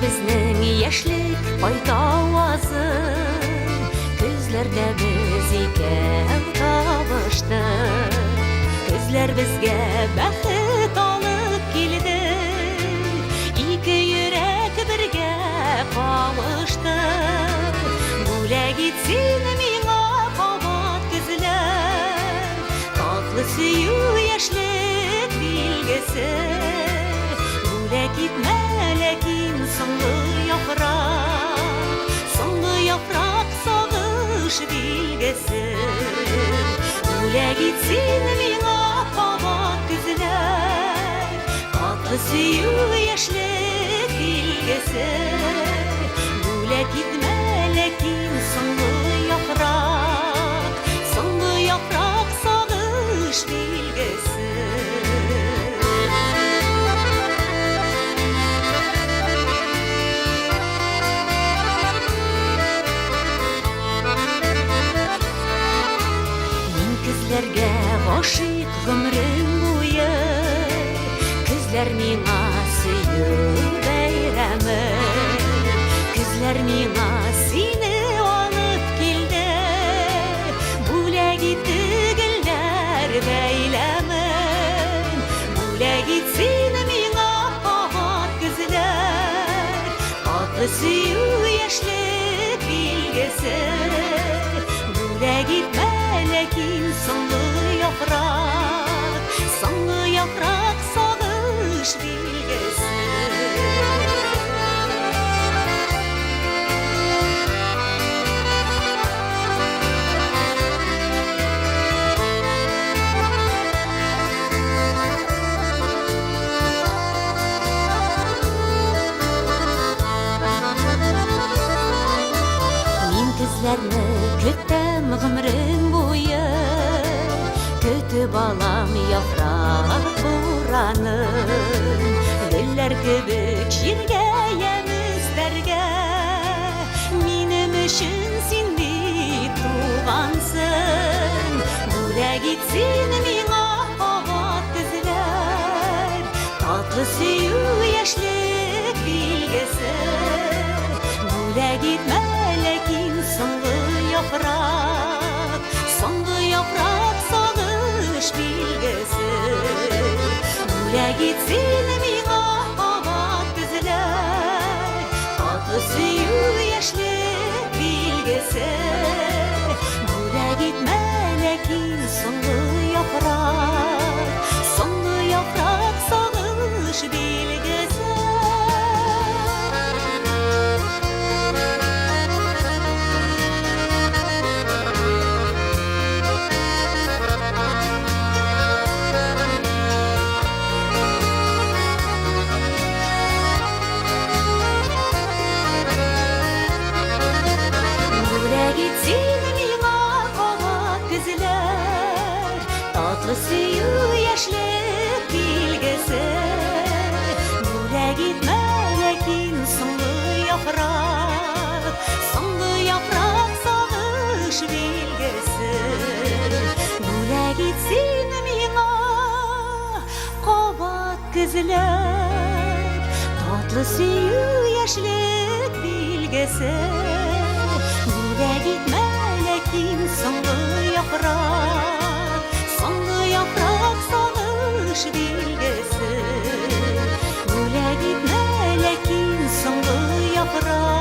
bizning yaşlık paytavazı, Gözlerde biz iken kavuştuk. Gözler bizge baxit alıp keldi, İki yürek birge kavuştu. Bule gitsin mina qabat gözler, tatlı suyu yaşlık bilgisi. Bule gitme lekin soңғы yaprak sağış bilgesi. Bule gitsin mina qabat gözler, tatlı suyu yaşlık bilgesi. Bule gitme lekin soңғы yaprak sağış bilgesi. Gözlerge aşık ömrüm boyu, Gözler mina süyü beyremi. Gözler mina seni alıp keldi, Bule gitti güller beylemin. Bule gitsin mina qabat gözler, tatlı suyu yaşlık bilgesi. Bule gitme lekin soңғы yaprak sağış bilgesi. Min gözlerini küttüm ömrüm boyu, Kötü balam yaprak buranın, Güller kübük şirge yemizlerge. Minim üçün sen bir tuğansın, Bule gitsin mina qabat gözler, tatlı suyu yaşlık bilgesi. Bule gitme lekin soңғы yaprak sağış bilgesi. Bule gitsin mina qabat gözler, tatlı suyu yaşlık bilgesi. Bule gitme lekin soңғы yaprak sağış bilgesi. Tatlı suyu yaşlık bilgesi. Bule gitme lekin soңғы yaprak sağış bilgesi. Bule gitsin mina qabat gözler, tatlı suyu yaşlık bilgesi. Bule gitme lekin soңғы yaprak sağış bilgesi. Bule gitme lekin soңғы yaprak